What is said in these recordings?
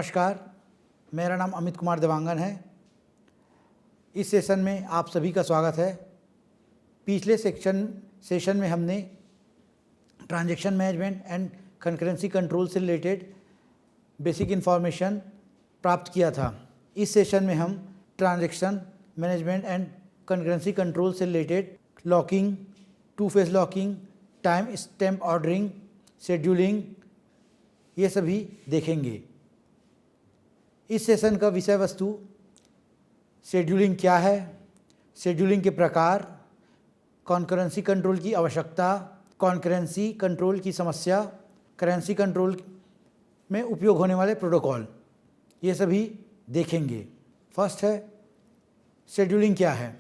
नमस्कार, मेरा नाम अमित कुमार देवांगन है। इस सेशन में आप सभी का स्वागत है। पिछले सेशन में हमने transaction management and concurrency control से रिलेटेड बेसिक इन्फॉर्मेशन प्राप्त किया था। इस सेशन में हम transaction management and concurrency control से related locking, two phase locking, time stamp ordering, scheduling, ये सभी देखेंगे। इस सेशन का विषय वस्तु शेड्यूलिंग क्या है, शेड्यूलिंग के प्रकार, कॉन्करेंसी कंट्रोल की आवश्यकता, कॉन्करेंसी कंट्रोल की समस्या, करेंसी कंट्रोल में उपयोग होने वाले प्रोटोकॉल, ये सभी देखेंगे। फर्स्ट है शेड्यूलिंग क्या है।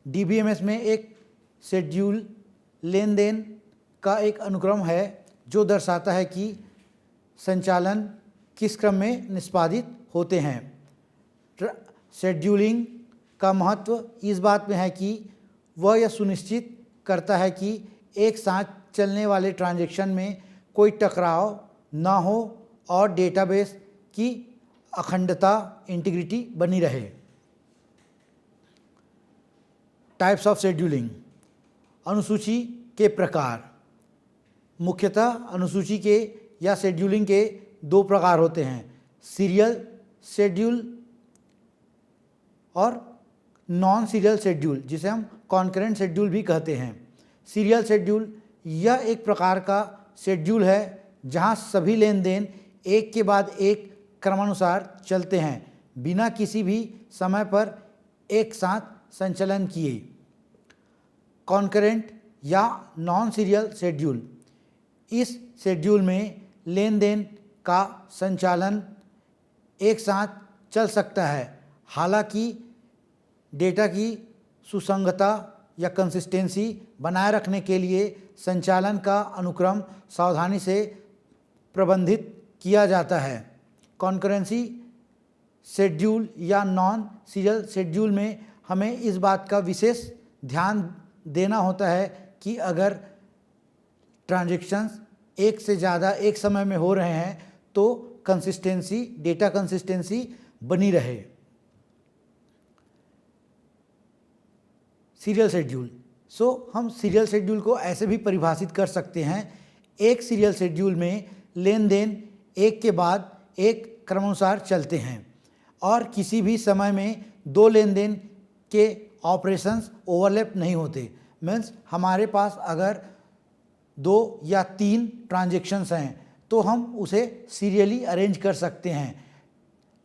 डीबीएमएस में एक शेड्यूल लेन देन का एक अनुक्रम है जो दर्शाता है कि संचालन किस क्रम में निष्पादित होते हैं। शेड्यूलिंग का महत्व इस बात में है कि वह यह सुनिश्चित करता है कि एक साथ चलने वाले ट्रांजैक्शन में कोई टकराव न हो और डेटाबेस की अखंडता, इंटीग्रिटी बनी रहे। Types of scheduling. अनुसूची के प्रकार। मुख्यतः अनुसूची के या शेड्यूलिंग के दो प्रकार होते हैं, सीरियल शेड्यूल और नॉन सीरियल शेड्यूल, जिसे हम कॉन्करेंट शेड्यूल भी कहते हैं। सीरियल शेड्यूल यह एक प्रकार का शेड्यूल है जहां सभी लेन देन एक के बाद एक क्रमानुसार चलते हैं बिना किसी भी समय पर एक साथ संचालन किए। कॉन्करेंट या नॉन सीरियल शेड्यूल। इस शेड्यूल में लेन देन का संचालन एक साथ चल सकता है, हालांकि डेटा की सुसंगतता या कंसिस्टेंसी बनाए रखने के लिए संचालन का अनुक्रम सावधानी से प्रबंधित किया जाता है। कॉन्करेंसी शेड्यूल या नॉन सीरियल शेड्यूल में हमें इस बात का विशेष ध्यान देना होता है कि अगर ट्रांजैक्शंस एक से ज़्यादा एक समय में हो रहे हैं तो कंसिस्टेंसी, डेटा कंसिस्टेंसी बनी रहे। Serial schedule. हम सीरियल शेड्यूल को ऐसे भी परिभाषित कर सकते हैं, एक सीरियल शेड्यूल में लेन देन एक के बाद एक क्रमानुसार चलते हैं और किसी भी समय में दो लेन देन के ऑपरेशंस ओवरलैप नहीं होते। मीन्स हमारे पास अगर 2 या 3 ट्रांजैक्शंस हैं तो हम उसे सीरियली अरेंज कर सकते हैं।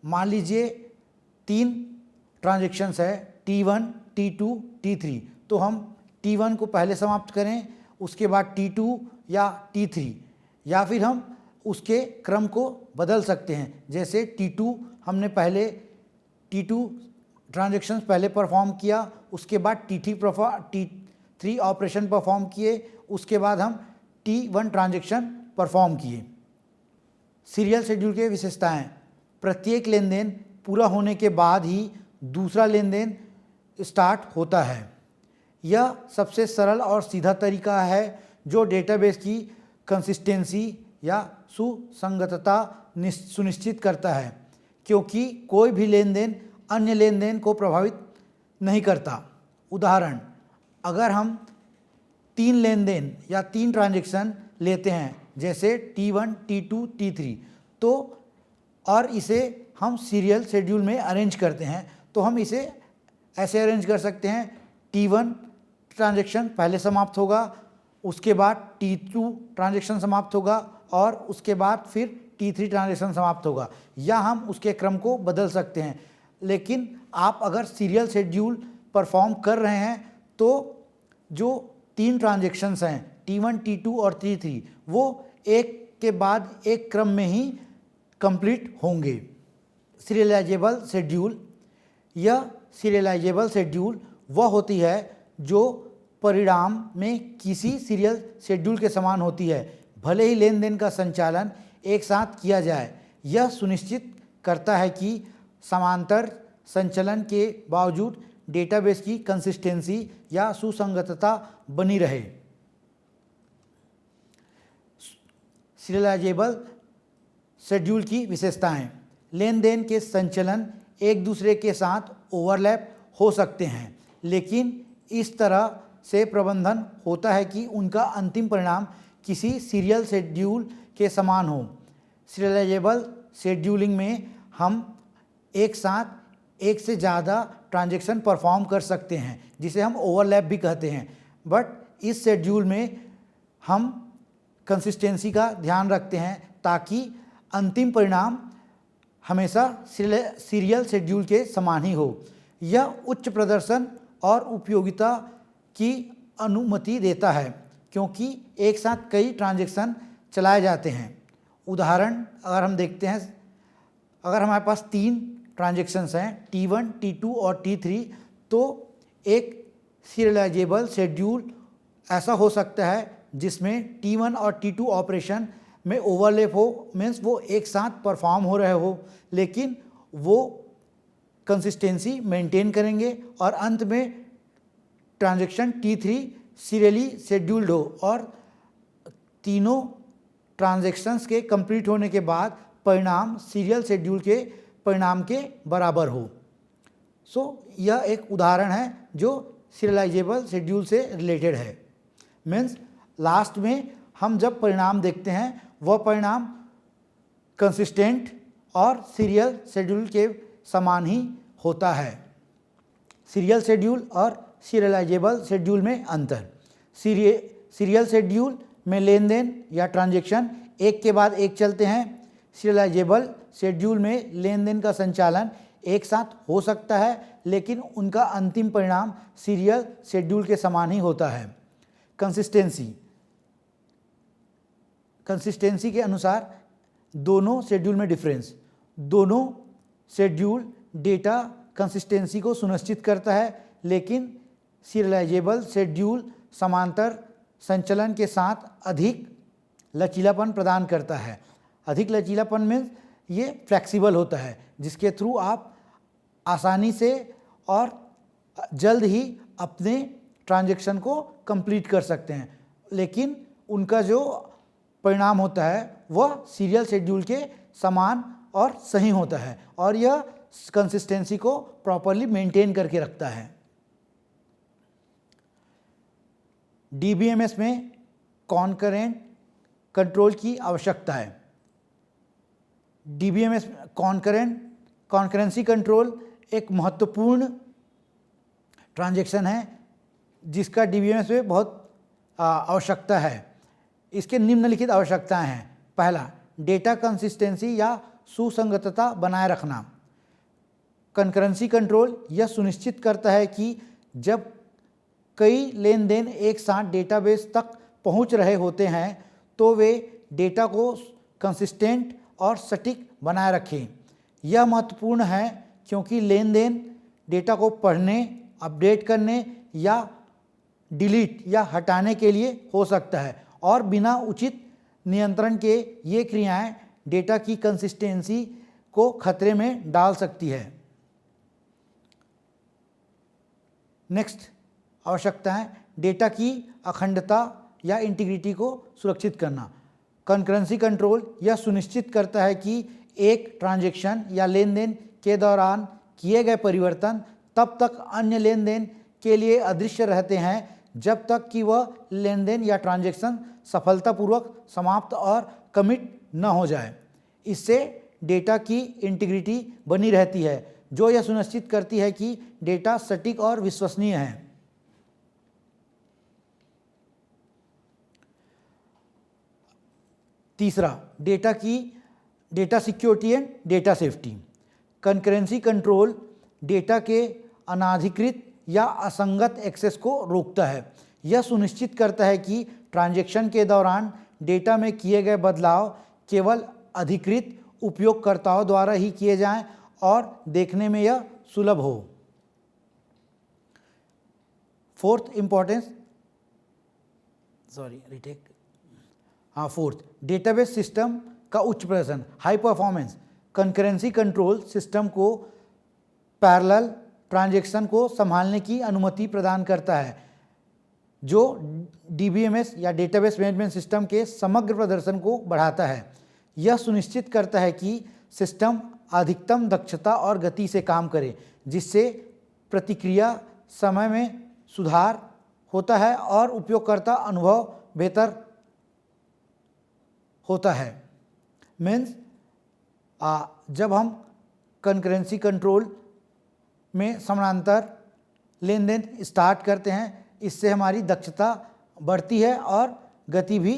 मान लीजिए 3 ट्रांजैक्शंस है, T1, T2, T3, तो हम T1 को पहले समाप्त करें, उसके बाद T2 या T3, या फिर हम उसके क्रम को बदल सकते हैं। जैसे T2 हमने पहले T2 ट्रांजैक्शंस पहले परफॉर्म किया, उसके बाद T3 ऑपरेशन परफॉर्म किए, उसके बाद हम T1 ट्रांजैक्शन परफॉर्म किए। सीरियल शेड्यूल के विशेषताएं। प्रत्येक लेन देन पूरा होने के बाद ही दूसरा लेन देन स्टार्ट होता है। यह सबसे सरल और सीधा तरीका है जो डेटाबेस की कंसिस्टेंसी या सुसंगतता सुनिश्चित करता है, क्योंकि कोई भी लेन देन अन्य लेन देन को प्रभावित नहीं करता। उदाहरण, अगर हम 3 लेन देन या 3 ट्रांजैक्शन लेते हैं जैसे T1, T2, T3, तो और इसे हम सीरियल शेड्यूल में अरेंज करते हैं तो हम इसे ऐसे अरेंज कर सकते हैं, T1 ट्रांजैक्शन पहले समाप्त होगा, उसके बाद T2 ट्रांजैक्शन समाप्त होगा और उसके बाद फिर T3 ट्रांजैक्शन समाप्त होगा, या हम उसके क्रम को बदल सकते हैं। लेकिन आप अगर सीरियल शेड्यूल परफॉर्म कर रहे हैं तो जो 3 ट्रांजैक्शंस हैं T1, T2 और T3 वो एक के बाद एक क्रम में ही कंप्लीट होंगे। Serialisable schedule. यह सीरियलाइजेबल शेड्यूल वह होती है जो परिणाम में किसी सीरियल शेड्यूल के समान होती है, भले ही लेन देन का संचालन एक साथ किया जाए। यह सुनिश्चित करता है कि समांतर संचालन के बावजूद डेटाबेस की कंसिस्टेंसी या सुसंगतता बनी रहे। सीरियलाइजेबल शेड्यूल की विशेषताएं। लेन देन के संचालन एक दूसरे के साथ ओवरलैप हो सकते हैं, लेकिन इस तरह से प्रबंधन होता है कि उनका अंतिम परिणाम किसी सीरियल शेड्यूल के समान हो। सीरियलाइजेबल शेड्यूलिंग में हम एक साथ एक से ज़्यादा ट्रांजैक्शन परफॉर्म कर सकते हैं, जिसे हम ओवरलैप भी कहते हैं। बट इस शेड्यूल में हम कंसिस्टेंसी का ध्यान रखते हैं ताकि अंतिम परिणाम हमेशा सीरियल शेड्यूल के समान ही हो। यह उच्च प्रदर्शन और उपयोगिता की अनुमति देता है क्योंकि एक साथ कई ट्रांजैक्शन चलाए जाते हैं। उदाहरण अगर हम देखते हैं, अगर हमारे पास 3 ट्रांजैक्शंस हैं T1, T2 और T3, तो एक सीरियलाइजेबल शेड्यूल ऐसा हो सकता है जिसमें T1 और T2 ऑपरेशन में ओवरलैप हो, मीन्स वो एक साथ परफॉर्म हो रहे हो, लेकिन वो कंसिस्टेंसी मेंटेन करेंगे और अंत में ट्रांजैक्शन T3 सीरियली शेड्यूल्ड हो और तीनों ट्रांजैक्शंस के कंप्लीट होने के बाद परिणाम सीरियल शेड्यूल के परिणाम के बराबर हो। यह एक उदाहरण है जो सीरियलाइजेबल शेड्यूल से रिलेटेड है। मीन्स लास्ट में हम जब परिणाम देखते हैं वह परिणाम कंसिस्टेंट और सीरियल शेड्यूल के समान ही होता है। सीरियल शेड्यूल और सीरियलाइजेबल शेड्यूल में अंतर। सीरियल शेड्यूल में लेन देन या ट्रांजैक्शन एक के बाद एक चलते हैं। सीरियलाइजेबल शेड्यूल में लेन देन का संचालन एक साथ हो सकता है, लेकिन उनका अंतिम परिणाम सीरियल शेड्यूल के समान ही होता है। कंसिस्टेंसी के अनुसार दोनों शेड्यूल में डिफरेंस। दोनों शेड्यूल डेटा कंसिस्टेंसी को सुनिश्चित करता है, लेकिन सीरियलाइजेबल शेड्यूल समांतर संचलन के साथ अधिक लचीलापन प्रदान करता है। अधिक लचीलापन मीन्स ये फ्लेक्सिबल होता है, जिसके थ्रू आप आसानी से और जल्द ही अपने ट्रांजैक्शन को कंप्लीट कर सकते हैं, लेकिन उनका जो परिणाम होता है वह सीरियल शेड्यूल के समान और सही होता है और यह कंसिस्टेंसी को प्रॉपरली मेंटेन करके रखता है। डीबीएमएस में कॉन्करेंट कंट्रोल की आवश्यकता है। डीबीएमएस कॉन्करेंसी कंट्रोल एक महत्वपूर्ण ट्रांजैक्शन है जिसका डीबीएमएस में बहुत आवश्यकता है। इसके निम्नलिखित आवश्यकताएं हैं। पहला, डेटा कंसिस्टेंसी या सुसंगतता बनाए रखना। कंकरेंसी कंट्रोल यह सुनिश्चित करता है कि जब कई लेन देन एक साथ डेटाबेस तक पहुंच रहे होते हैं तो वे डेटा को कंसिस्टेंट और सटीक बनाए रखें। यह महत्वपूर्ण है क्योंकि लेन देन डेटा को पढ़ने, अपडेट करने या डिलीट या हटाने के लिए हो सकता है और बिना उचित नियंत्रण के ये क्रियाएं डेटा की कंसिस्टेंसी को खतरे में डाल सकती है। नेक्स्ट आवश्यकता है डेटा की अखंडता या इंटीग्रिटी को सुरक्षित करना। कंकरेंसी कंट्रोल यह सुनिश्चित करता है कि एक ट्रांजैक्शन या लेन देन के दौरान किए गए परिवर्तन तब तक अन्य लेन देन के लिए अदृश्य रहते हैं जब तक कि वह लेन देन या ट्रांजैक्शन सफलतापूर्वक समाप्त और कमिट न हो जाए। इससे डेटा की इंटीग्रिटी बनी रहती है जो यह सुनिश्चित करती है कि डेटा सटीक और विश्वसनीय है। तीसरा, data security and data safety. Concurrency control data के अनाधिकृत या असंगत एक्सेस को रोकता है। यह सुनिश्चित करता है कि ट्रांजैक्शन के दौरान डेटा में किए गए बदलाव केवल अधिकृत उपयोगकर्ताओं द्वारा ही किए जाएं और देखने में यह सुलभ हो। फोर्थ, डेटाबेस सिस्टम का उच्च प्रदर्शन, high performance. Concurrency control system को पैरेलल ट्रांजैक्शन को संभालने की अनुमति प्रदान करता है जो डीबीएमएस या डेटाबेस मैनेजमेंट सिस्टम के समग्र प्रदर्शन को बढ़ाता है। यह सुनिश्चित करता है कि सिस्टम अधिकतम दक्षता और गति से काम करे, जिससे प्रतिक्रिया समय में सुधार होता है और उपयोगकर्ता अनुभव बेहतर होता है। मीन्स जब हम कंकरेंसी कंट्रोल में समानांतर लेन देन स्टार्ट करते हैं, इससे हमारी दक्षता बढ़ती है और गति भी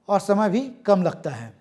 और समय भी कम लगता है।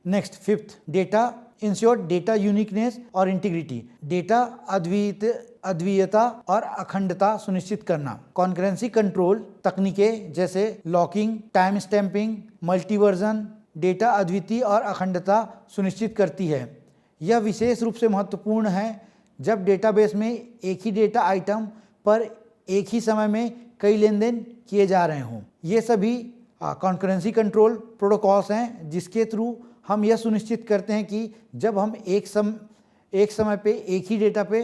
Next, fifth, data ensure data uniqueness और इंटीग्रिटी। डेटा अद्वितीयता और अखंडता सुनिश्चित करना। कॉन्करेंसी कंट्रोल तकनीकें जैसे लॉकिंग, टाइम स्टैंपिंग, मल्टीवर्जन डेटा अद्वितीय और अखंडता सुनिश्चित करती है। यह विशेष रूप से महत्वपूर्ण है जब डेटाबेस में एक ही डेटा आइटम पर एक ही समय में कई लेन देन किए जा रहे हों। ये सभी कॉन्करेंसी कंट्रोल प्रोटोकॉल्स हैं जिसके थ्रू हम यह सुनिश्चित करते हैं कि जब हम एक समय पे एक ही डेटा पे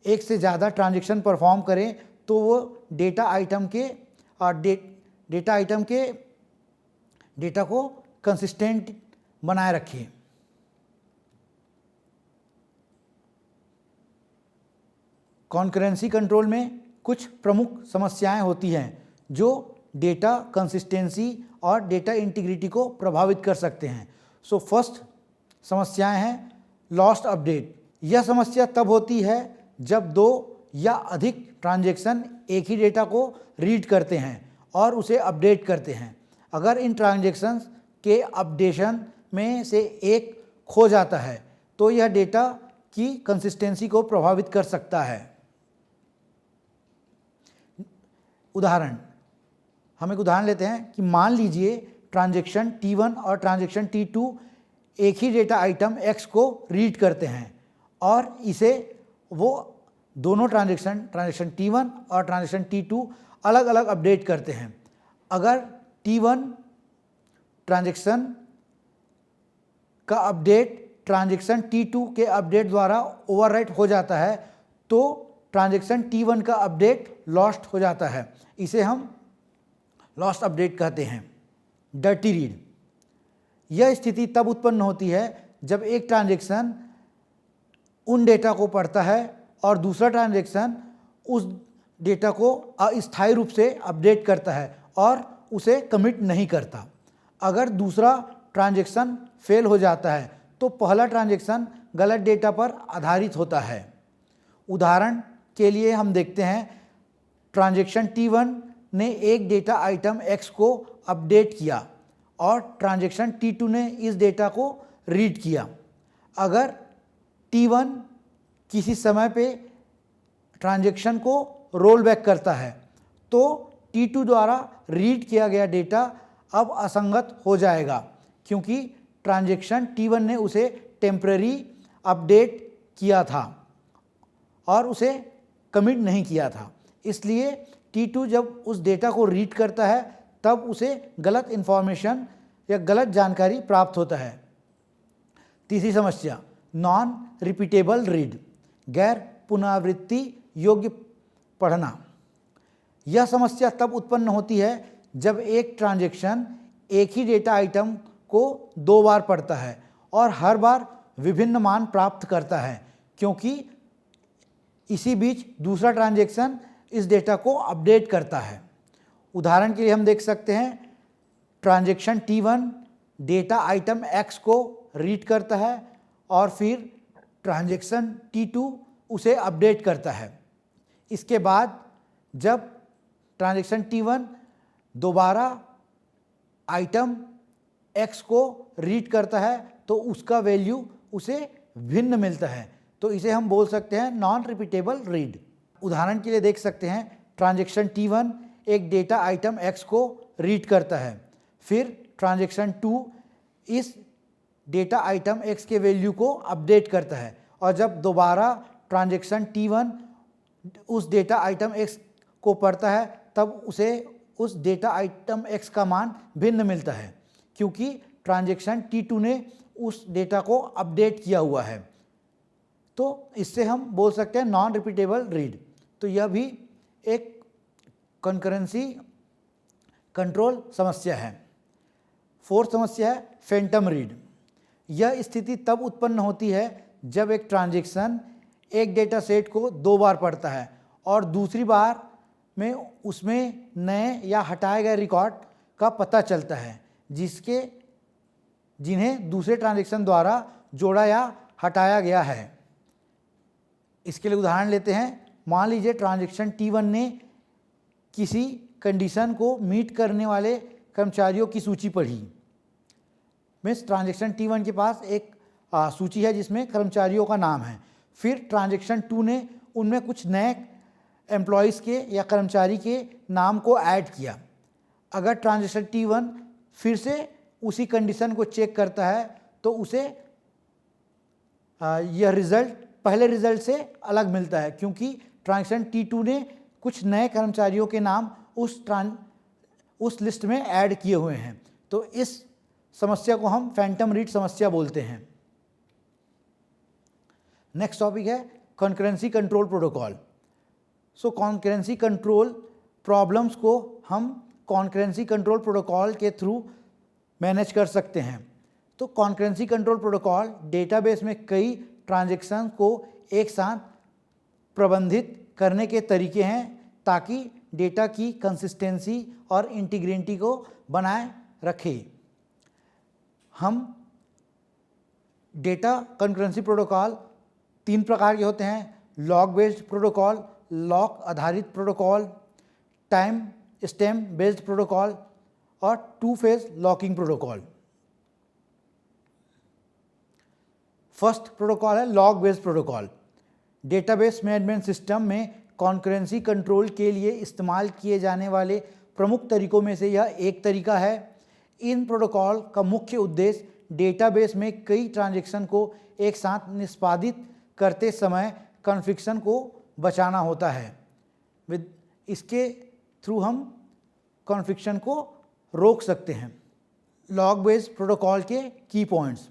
एक से ज़्यादा ट्रांजैक्शन परफॉर्म करें तो वो डेटा आइटम के डेटा को कंसिस्टेंट बनाए रखें। कॉन्करेंसी कंट्रोल में कुछ प्रमुख समस्याएं होती हैं जो डेटा कंसिस्टेंसी और डेटा इंटीग्रिटी को प्रभावित कर सकते हैं। सो फर्स्ट समस्याएं हैं लॉस्ट अपडेट। यह समस्या तब होती है जब दो या अधिक ट्रांजैक्शन एक ही डेटा को रीड करते हैं और उसे अपडेट करते हैं। अगर इन ट्रांजैक्शंस के अपडेशन में से एक खो जाता है तो यह डेटा की कंसिस्टेंसी को प्रभावित कर सकता है। उदाहरण, हम एक उदाहरण लेते हैं कि मान लीजिए ट्रांजैक्शन T1 और ट्रांजैक्शन T2 एक ही डेटा आइटम X को रीड करते हैं और इसे वो दोनों ट्रांजैक्शन T1 और ट्रांजैक्शन T2 अलग अलग अपडेट करते हैं। अगर T1 ट्रांजैक्शन का अपडेट ट्रांजैक्शन T2 के अपडेट द्वारा ओवरराइट हो जाता है तो ट्रांजैक्शन T1 का अपडेट लॉस्ट हो जाता है। इसे हम लॉस्ट अपडेट कहते हैं। डर्टी रीड, यह स्थिति तब उत्पन्न होती है जब एक ट्रांजैक्शन उन डेटा को पढ़ता है और दूसरा ट्रांजैक्शन उस डेटा को अस्थायी रूप से अपडेट करता है और उसे कमिट नहीं करता। अगर दूसरा ट्रांजैक्शन फेल हो जाता है तो पहला ट्रांजैक्शन गलत डेटा पर आधारित होता है। उदाहरण के लिए हम देखते हैं ट्रांजैक्शन T1 ने एक डेटा आइटम X को अपडेट किया और ट्रांजैक्शन T2 ने इस डेटा को रीड किया। अगर T1 किसी समय पे ट्रांजैक्शन को रोल बैक करता है तो T2 द्वारा रीड किया गया डेटा अब असंगत हो जाएगा क्योंकि ट्रांजैक्शन T1 ने उसे टेम्पररी अपडेट किया था और उसे कमिट नहीं किया था। इसलिए T2 जब उस डेटा को रीड करता है तब उसे गलत इन्फॉर्मेशन या गलत जानकारी प्राप्त होता है। तीसरी समस्या नॉन रिपीटेबल रीड, गैर पुनरावृत्ति योग्य पढ़ना। यह समस्या तब उत्पन्न होती है जब एक ट्रांजैक्शन एक ही डेटा आइटम को दो बार पढ़ता है और हर बार विभिन्न मान प्राप्त करता है क्योंकि इसी बीच दूसरा ट्रांजैक्शन इस डेटा को अपडेट करता है। उदाहरण के लिए हम देख सकते हैं transaction T1 data item X को रीड करता है और फिर ट्रांजैक्शन T2 उसे अपडेट करता है। इसके बाद जब ट्रांजैक्शन T1 दोबारा आइटम X को रीड करता है तो उसका वैल्यू उसे भिन्न मिलता है, तो इसे हम बोल सकते हैं नॉन रिपीटेबल रीड। उदाहरण के लिए देख सकते हैं ट्रांजैक्शन T1 एक डेटा आइटम X को रीड करता है, फिर ट्रांजैक्शन 2 इस डेटा आइटम X के वैल्यू को अपडेट करता है और जब दोबारा ट्रांजैक्शन T1 उस डेटा आइटम X को पढ़ता है तब उसे उस डेटा आइटम X का मान भिन्न मिलता है क्योंकि ट्रांजैक्शन T2 ने उस डेटा को अपडेट किया हुआ है। तो इससे हम बोल सकते हैं नॉन रिपीटेबल रीड। तो यह भी एक कंकरेंसी कंट्रोल समस्या है। फोर्थ समस्या है फैंटम रीड। यह स्थिति तब उत्पन्न होती है जब एक ट्रांजैक्शन एक डेटा सेट को 2 बार पढ़ता है और दूसरी बार में उसमें नए या हटाए गए रिकॉर्ड का पता चलता है जिन्हें दूसरे ट्रांजैक्शन द्वारा जोड़ा या हटाया गया है। इसके लिए उदाहरण लेते हैं। मान लीजिए ट्रांजैक्शन T1 ने किसी कंडीशन को मीट करने वाले कर्मचारियों की सूची पढ़ी। मीन्स ट्रांजैक्शन T1 के पास एक सूची है जिसमें कर्मचारियों का नाम है। फिर ट्रांजैक्शन 2 ने उनमें कुछ नए एम्प्लॉयज़ के या कर्मचारी के नाम को ऐड किया। अगर ट्रांजैक्शन T1 फिर से उसी कंडीशन को चेक करता है तो उसे यह रिज़ल्ट पहले रिज़ल्ट से अलग मिलता है, क्योंकि ट्रांजैक्शन T2 ने कुछ नए कर्मचारियों के नाम उस लिस्ट में ऐड किए हुए हैं। तो इस समस्या को हम फैंटम रीड समस्या बोलते हैं। नेक्स्ट टॉपिक है कॉन्करेंसी कंट्रोल प्रोटोकॉल। सो कॉन्करेंसी कंट्रोल प्रॉब्लम्स को हम कॉन्करेंसी कंट्रोल प्रोटोकॉल के थ्रू मैनेज कर सकते हैं। तो कॉन्करेंसी कंट्रोल प्रोटोकॉल डेटाबेस में कई ट्रांजैक्शन को एक साथ प्रबंधित करने के तरीके हैं ताकि डेटा की कंसिस्टेंसी और इंटीग्रिटी को बनाए रखें। हम डेटा कॉन्करेंसी प्रोटोकॉल 3 प्रकार के होते हैं: लॉग बेस्ड प्रोटोकॉल, लॉक आधारित protocol, time stamp based protocol और 2 phase locking protocol. First protocol है log based protocol. Database management system में कॉन्करेंसी कंट्रोल के लिए इस्तेमाल किए जाने वाले प्रमुख तरीकों में से यह एक तरीका है। इन प्रोटोकॉल का मुख्य उद्देश्य डेटाबेस में कई ट्रांजैक्शन को एक साथ निष्पादित करते समय कन्फ्लिक्शन को बचाना होता है। इसके थ्रू हम कन्फ्लिक्शन को रोक सकते हैं। लॉग बेस्ड प्रोटोकॉल के की पॉइंट्स।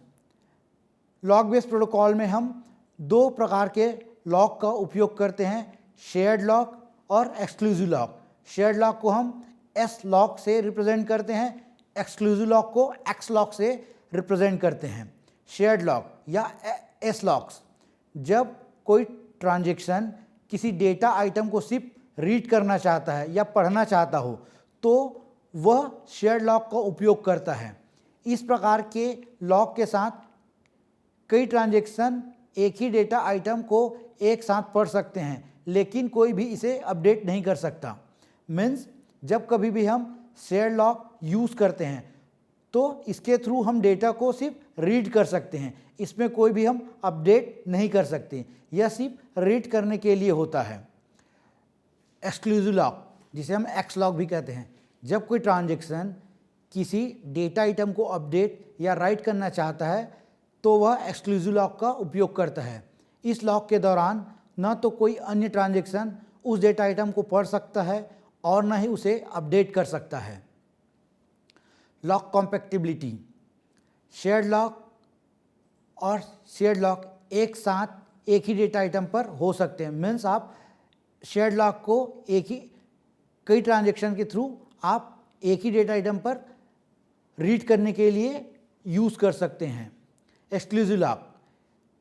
लॉग बेस्ड प्रोटोकॉल में हम 2 प्रकार के लॉक का उपयोग करते हैं: शेयर्ड लॉक और एक्सक्लूसिव लॉक। शेयर्ड लॉक को हम एस लॉक से रिप्रेजेंट करते हैं, एक्सक्लूसिव लॉक को एक्स लॉक से रिप्रेजेंट करते हैं। शेयर्ड लॉक या एस लॉक्स, जब कोई ट्रांजैक्शन किसी डेटा आइटम को सिर्फ रीड करना चाहता है या पढ़ना चाहता हो तो वह शेयर्ड लॉक का उपयोग करता है। इस प्रकार के लॉक के साथ कई ट्रांजैक्शन एक ही डेटा आइटम को एक साथ पढ़ सकते हैं, लेकिन कोई भी इसे अपडेट नहीं कर सकता। मीन्स जब कभी भी हम शेयर्ड लॉक यूज़ करते हैं तो इसके थ्रू हम डेटा को सिर्फ रीड कर सकते हैं, इसमें कोई भी हम अपडेट नहीं कर सकते। यह सिर्फ रीड करने के लिए होता है। एक्सक्लूसिव लॉक, जिसे हम एक्स लॉक भी कहते हैं, जब कोई ट्रांजैक्शन किसी डेटा आइटम को अपडेट या राइट करना चाहता है तो वह एक्सक्लूसिव लॉक का उपयोग करता है। इस लॉक के दौरान न तो कोई अन्य ट्रांजैक्शन उस डेटा आइटम को पढ़ सकता है और न ही उसे अपडेट कर सकता है। लॉक कॉम्पैक्टिबिलिटी। शेयर्ड लॉक और शेयर्ड लॉक एक साथ एक ही डेटा आइटम पर हो सकते हैं। मीन्स आप शेयर्ड लॉक को कई ट्रांजैक्शन के थ्रू आप एक ही डेटा आइटम पर रीड करने के लिए यूज़ कर सकते हैं। Exclusive lock.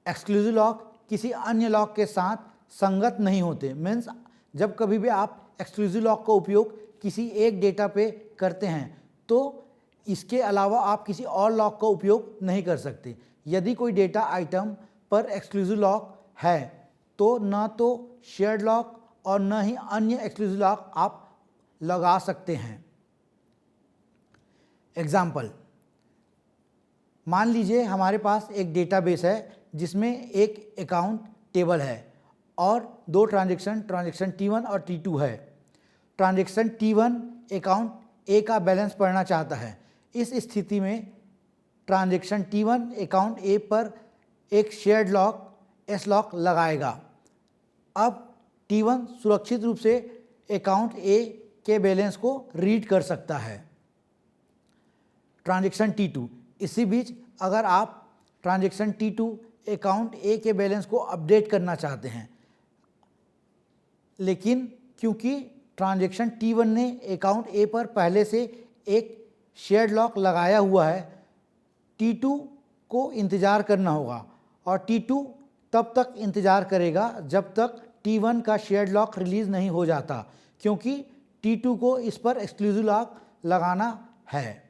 एक्सक्लूसिव लॉक किसी अन्य लॉक के साथ संगत नहीं होते। मीन्स जब कभी भी आप एक्सक्लूसिव लॉक का उपयोग किसी एक डेटा पे करते हैं तो इसके अलावा आप किसी और लॉक का उपयोग नहीं कर सकते। यदि कोई डेटा आइटम पर एक्सक्लूसिव लॉक है तो न तो शेयर्ड लॉक और न ही अन्य एक्सक्लूसिव लॉक आप लगा सकते हैं। एग्जाम्पल, मान लीजिए हमारे पास एक डेटाबेस है जिसमें एक अकाउंट टेबल है और 2 ट्रांजैक्शन T1 और T2 है। ट्रांजैक्शन T1 अकाउंट ए का बैलेंस पढ़ना चाहता है। इस स्थिति में ट्रांजैक्शन T1 अकाउंट ए पर एक शेयर्ड लॉक एस लॉक लगाएगा। अब T1 सुरक्षित रूप से अकाउंट ए के बैलेंस को रीड कर सकता है। ट्रांजैक्शन T2, इसी बीच अगर आप ट्रांजैक्शन T2 अकाउंट ए के बैलेंस को अपडेट करना चाहते हैं, लेकिन क्योंकि ट्रांजैक्शन T1 ने अकाउंट ए पर पहले से एक शेयर्ड लॉक लगाया हुआ है, T2 को इंतज़ार करना होगा और T2 तब तक इंतज़ार करेगा जब तक T1 का शेयर्ड लॉक रिलीज़ नहीं हो जाता, क्योंकि T2 को इस पर एक्सक्लूसिव लॉक लगाना है।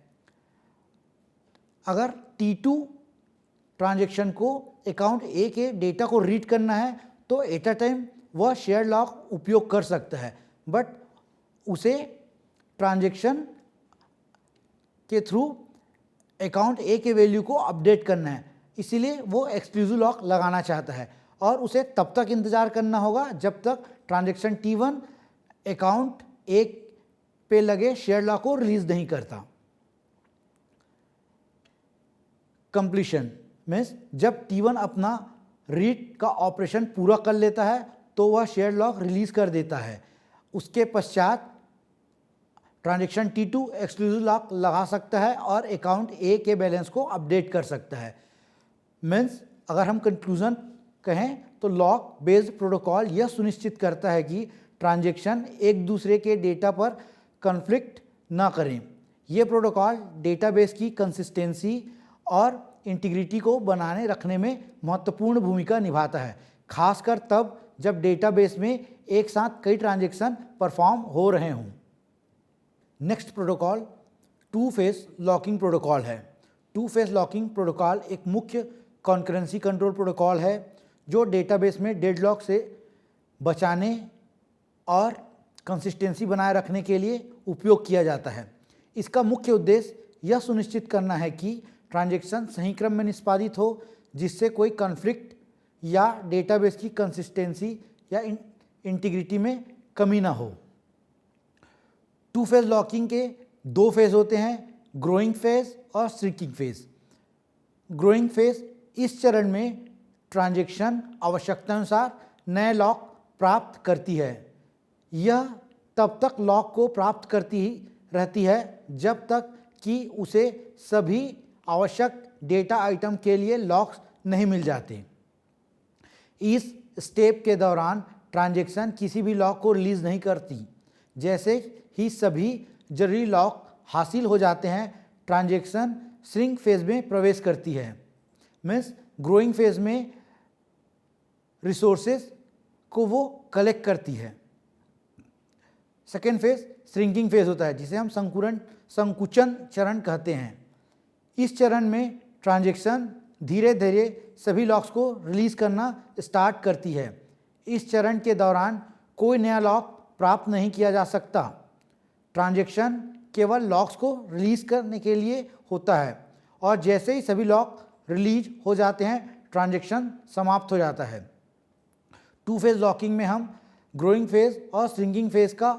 अगर T2 ट्रांजैक्शन को अकाउंट ए के डेटा को रीड करना है तो एट अ टाइम वह शेयर लॉक उपयोग कर सकता है, बट उसे ट्रांजैक्शन के थ्रू अकाउंट ए के वैल्यू को अपडेट करना है, इसीलिए वो एक्सक्लूसिव लॉक लगाना चाहता है और उसे तब तक इंतज़ार करना होगा जब तक ट्रांजैक्शन T1 अकाउंट ए पे लगे शेयर लॉक को रिलीज़ नहीं करता। कंप्लीशन मीन्स जब T1 अपना रीड का ऑपरेशन पूरा कर लेता है तो वह शेयर लॉक रिलीज़ कर देता है। उसके पश्चात ट्रांजैक्शन T2 एक्सक्लूसिव लॉक लगा सकता है और अकाउंट ए के बैलेंस को अपडेट कर सकता है। मीन्स अगर हम कंक्लूजन कहें तो लॉक बेस्ड प्रोटोकॉल यह सुनिश्चित करता है कि ट्रांजैक्शन एक दूसरे के डेटा पर कॉन्फ्लिक्ट ना करें। यह प्रोटोकॉल डेटाबेस की कंसिस्टेंसी और इंटीग्रिटी को बनाने रखने में महत्वपूर्ण भूमिका निभाता है, खासकर तब जब डेटाबेस में एक साथ कई ट्रांजैक्शन परफॉर्म हो रहे हों। Next protocol two phase locking protocol है। टू फेस लॉकिंग प्रोटोकॉल एक मुख्य कॉन्करेंसी कंट्रोल प्रोटोकॉल है जो डेटाबेस में डेडलॉक से बचाने और कंसिस्टेंसी बनाए रखने के लिए उपयोग किया जाता है। इसका मुख्य उद्देश्य यह सुनिश्चित करना है कि ट्रांजैक्शन सही क्रम में निष्पादित हो, जिससे कोई कॉन्फ्लिक्ट या डेटाबेस की कंसिस्टेंसी या इंटीग्रिटी में कमी ना हो। टू फेज लॉकिंग के दो फेज होते हैं, ग्रोइंग फेज और श्रिंकिंग फेज। ग्रोइंग फेज इस चरण में ट्रांजैक्शन आवश्यकतानुसार नए लॉक प्राप्त करती है। यह तब तक लॉक को प्राप्त करती ही रहती है जब तक कि उसे सभी आवश्यक डेटा आइटम के लिए लॉक्स नहीं मिल जाते। इस स्टेप के दौरान ट्रांजैक्शन किसी भी लॉक को रिलीज़ नहीं करती। जैसे ही सभी जरूरी लॉक हासिल हो जाते हैं, ट्रांजैक्शन श्रिंक फेज में प्रवेश करती है। मीन्स ग्रोइंग फेज में रिसोर्सेज को वो कलेक्ट करती है। सेकेंड फेज श्रिंकिंग फेज होता है, जिसे हम संकुचन चरण कहते हैं। इस चरण में ट्रांजैक्शन धीरे धीरे सभी लॉक्स को रिलीज़ करना स्टार्ट करती है। इस चरण के दौरान कोई नया लॉक प्राप्त नहीं किया जा सकता। ट्रांजैक्शन केवल लॉक्स को रिलीज़ करने के लिए होता है और जैसे ही सभी लॉक रिलीज हो जाते हैं, ट्रांजैक्शन समाप्त हो जाता है। टू फेज लॉकिंग में हम ग्रोइंग फेज और श्रिंकिंग फेज का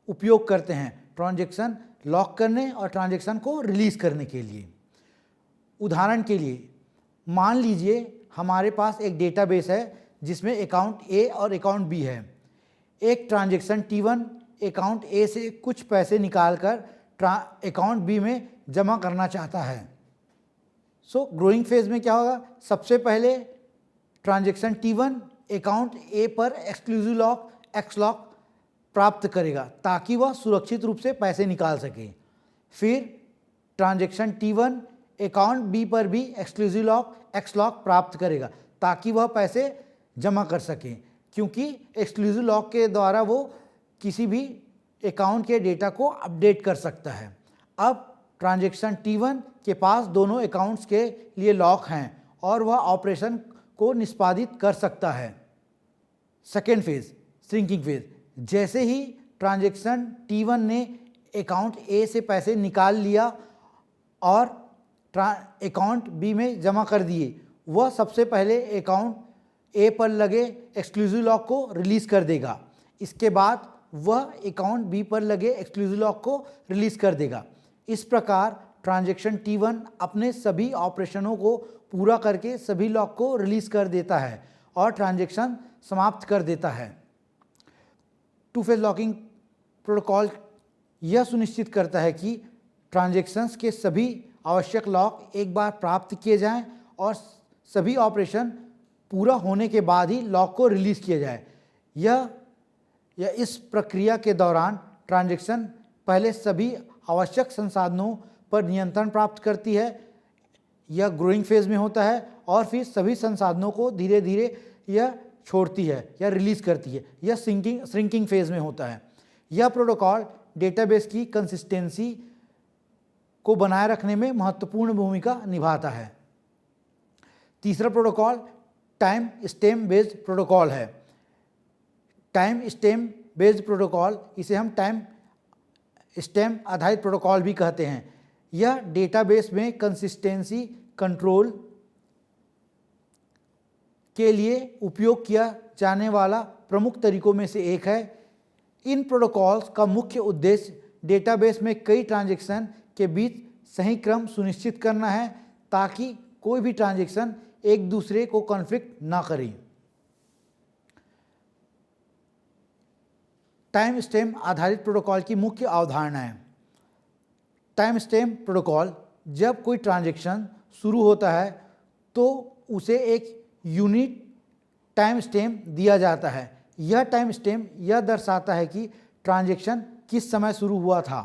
उपयोग करते हैं ट्रांजैक्शन लॉक करने और ट्रांजैक्शन को रिलीज़ करने के लिए। उदाहरण के लिए मान लीजिए हमारे पास एक डेटाबेस है जिसमें अकाउंट ए और अकाउंट बी है। एक ट्रांजैक्शन T1 अकाउंट ए से कुछ पैसे निकालकर अकाउंट बी में जमा करना चाहता है। ग्रोइंग फेज में क्या होगा, सबसे पहले ट्रांजैक्शन T1 अकाउंट ए पर एक्सक्लूसिव लॉक एक्स लॉक प्राप्त करेगा ताकि वह सुरक्षित रूप से पैसे निकाल सके। फिर ट्रांजैक्शन T1 अकाउंट बी पर भी एक्सक्लूसिव लॉक एक्स लॉक प्राप्त करेगा ताकि वह पैसे जमा कर सके, क्योंकि एक्सक्लूसिव लॉक के द्वारा वो किसी भी अकाउंट के डेटा को अपडेट कर सकता है। अब ट्रांजैक्शन T1 के पास दोनों अकाउंट्स के लिए लॉक हैं और वह ऑपरेशन को निष्पादित कर सकता है। सेकेंड फेज श्रिंकिंग फेज, जैसे ही ट्रांजैक्शन T1 ने अकाउंट ए से पैसे निकाल लिया और अकाउंट बी में जमा कर दिए, वह सबसे पहले अकाउंट ए पर लगे एक्सक्लूसिव लॉक को रिलीज़ कर देगा। इसके बाद वह अकाउंट बी पर लगे एक्सक्लूसिव लॉक को रिलीज़ कर देगा। इस प्रकार ट्रांजैक्शन T1 अपने सभी ऑपरेशनों को पूरा करके सभी लॉक को रिलीज़ कर देता है और ट्रांजैक्शन समाप्त कर देता है। टू फेज लॉकिंग प्रोटोकॉल यह सुनिश्चित करता है कि ट्रांजैक्शंस के सभी आवश्यक लॉक एक बार प्राप्त किए जाएं और सभी ऑपरेशन पूरा होने के बाद ही लॉक को रिलीज़ किया जाए। इस प्रक्रिया के दौरान ट्रांजैक्शन पहले सभी आवश्यक संसाधनों पर नियंत्रण प्राप्त करती है, यह ग्रोइंग फेज में होता है और फिर सभी संसाधनों को धीरे धीरे यह छोड़ती है या रिलीज करती है, यह श्रिंकिंग फेज में होता है। यह प्रोटोकॉल डेटाबेस की कंसिस्टेंसी को बनाए रखने में महत्वपूर्ण भूमिका निभाता है। तीसरा protocol time stamp based protocol है। टाइम स्टैम्प बेस्ड प्रोटोकॉल, इसे हम टाइम स्टैम्प आधारित प्रोटोकॉल भी कहते हैं। यह डेटाबेस में कंसिस्टेंसी कंट्रोल के लिए उपयोग किया जाने वाला प्रमुख तरीकों में से एक है। इन प्रोटोकॉल्स का मुख्य उद्देश्य डेटाबेस में कई ट्रांजैक्शन के बीच सही क्रम सुनिश्चित करना है ताकि कोई भी ट्रांजैक्शन एक दूसरे को कॉन्फ्लिक्ट ना करे। टाइम स्टैम्प आधारित प्रोटोकॉल की मुख्य अवधारणाएं। टाइम स्टैम्प प्रोटोकॉल, जब कोई ट्रांजैक्शन शुरू होता है तो उसे एक यूनिक टाइम स्टैम्प दिया जाता है। यह टाइम स्टैम्प यह दर्शाता है कि ट्रांजैक्शन किस समय शुरू हुआ था।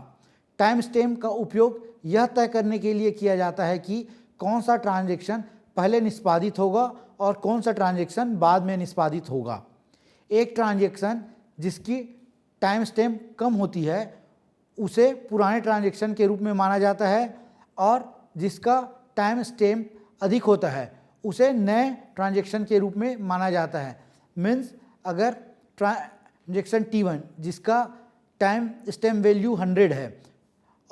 टाइम स्टैम्प का उपयोग यह तय करने के लिए किया जाता है कि कौन सा ट्रांजैक्शन पहले निष्पादित होगा और कौन सा ट्रांजैक्शन बाद में निष्पादित होगा। एक ट्रांजैक्शन जिसकी टाइम स्टैम्प कम होती है उसे पुराने ट्रांजैक्शन के रूप में माना जाता है और जिसका टाइम स्टैम्प अधिक होता है उसे नए ट्रांजैक्शन के रूप में माना जाता है। मीन्स अगर ट्रांजैक्शन T1 जिसका टाइम स्टैम्प वैल्यू 100 है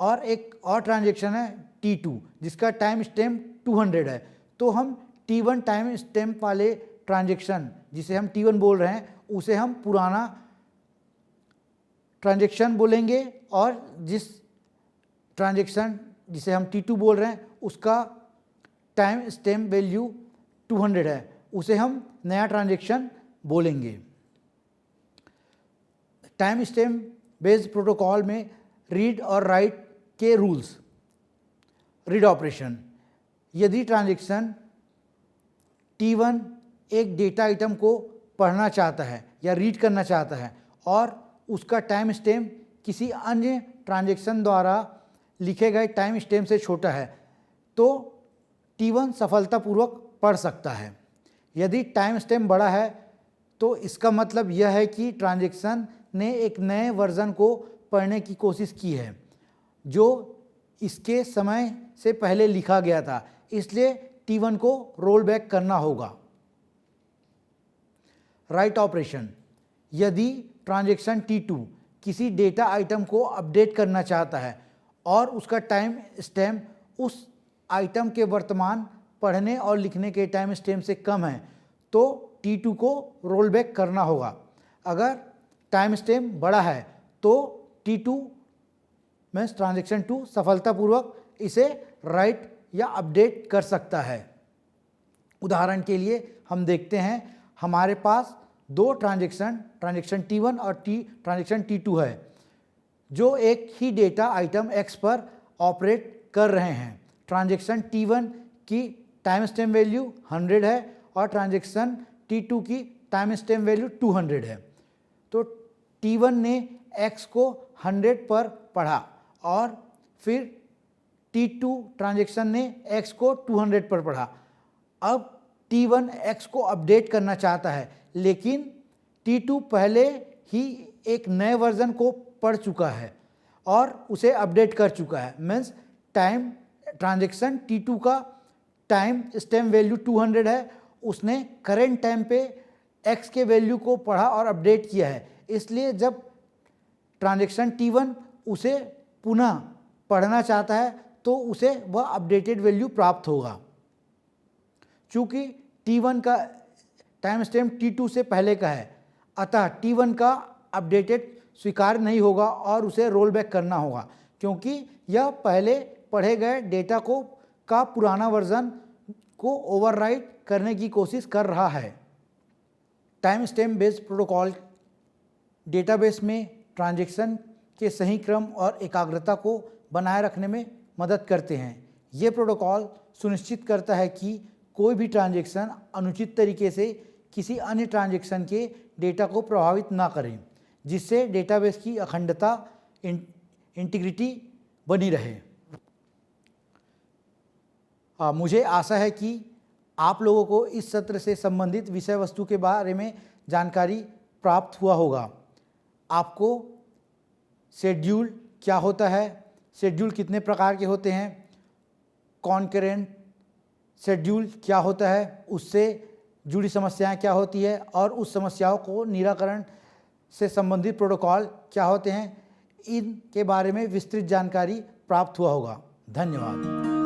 और एक और ट्रांजैक्शन है T2 जिसका टाइम स्टैम्प 200 है, तो हम T1 टाइम स्टैम्प वाले ट्रांजैक्शन जिसे हम T1 बोल रहे हैं उसे हम पुराना ट्रांजैक्शन बोलेंगे और जिस ट्रांजैक्शन जिसे हम T2 बोल रहे हैं उसका टाइम स्टैम्प वैल्यू 200 है उसे हम नया ट्रांजैक्शन बोलेंगे। टाइम स्टैम्प बेस्ड प्रोटोकॉल में रीड और राइट के रूल्स। रीड ऑपरेशन, यदि ट्रांजैक्शन T1 एक डेटा आइटम को पढ़ना चाहता है या रीड करना चाहता है और उसका टाइम स्टैम्प किसी अन्य ट्रांजैक्शन द्वारा लिखे गए टाइम स्टैम्प से छोटा है तो T1 सफलतापूर्वक पढ़ सकता है। यदि टाइम स्टैम्प बड़ा है तो इसका मतलब यह है कि ट्रांजैक्शन ने एक नए वर्जन को पढ़ने की कोशिश की है जो इसके समय से पहले लिखा गया था, इसलिए T1 को रोल बैक करना होगा। राइट ऑपरेशन, यदि ट्रांजैक्शन T2 किसी डेटा आइटम को अपडेट करना चाहता है और उसका टाइम स्टैम्प उस आइटम के वर्तमान पढ़ने और लिखने के टाइम स्टैम्प से कम है तो T2 को रोल बैक करना होगा। अगर टाइम स्टैम्प बड़ा है तो T2 में ट्रांजैक्शन 2 सफलतापूर्वक इसे राइट या अपडेट कर सकता है। उदाहरण के लिए हम देखते हैं हमारे पास दो ट्रांजैक्शन T1 और ट्रांजैक्शन T2 है जो एक ही डेटा आइटम X पर ऑपरेट कर रहे हैं। ट्रांजैक्शन T1 की टाइम स्टैम्प वैल्यू 100 है और ट्रांजैक्शन T2 की टाइम स्टैम्प वैल्यू 200 है। तो T1 ने X को 100 पर पढ़ा और फिर T2 ट्रांजैक्शन ने X को 200 पर पढ़ा। अब T1 X को अपडेट करना चाहता है लेकिन T2 पहले ही एक नए वर्जन को पढ़ चुका है और उसे अपडेट कर चुका है। मीन्स ट्रांजैक्शन T2 का टाइम स्टैम्प वैल्यू 200 है, उसने करेंट टाइम पे X के वैल्यू को पढ़ा और अपडेट किया है, इसलिए जब ट्रांजैक्शन T1 उसे पुनः पढ़ना चाहता है तो उसे वह अपडेटेड वैल्यू प्राप्त होगा। चूँकि T1 का टाइम स्टैम्प T2 से पहले का है अतः T1 का अपडेटेड स्वीकार नहीं होगा और उसे रोल बैक करना होगा क्योंकि यह पहले पढ़े गए डेटा का पुराना वर्जन को ओवरराइट करने की कोशिश कर रहा है। Time stamp based protocol database में ट्रांजैक्शन के सही क्रम और एकाग्रता को बनाए रखने में मदद करते हैं। ये प्रोटोकॉल सुनिश्चित करता है कि कोई भी ट्रांजैक्शन अनुचित तरीके से किसी अन्य ट्रांजैक्शन के डेटा को प्रभावित ना करें, जिससे डेटाबेस की अखंडता इंटीग्रिटी बनी रहे। मुझे आशा है कि आप लोगों को इस सत्र से संबंधित विषय वस्तु के बारे में जानकारी प्राप्त हुआ होगा। आपको शेड्यूल क्या होता है, शेड्यूल कितने प्रकार के होते हैं, कॉन्करेंट शेड्यूल क्या होता है, उससे जुड़ी समस्याएं क्या होती है और उस समस्याओं को निराकरण से संबंधित प्रोटोकॉल क्या होते हैं, इनके बारे में विस्तृत जानकारी प्राप्त हुआ होगा। धन्यवाद।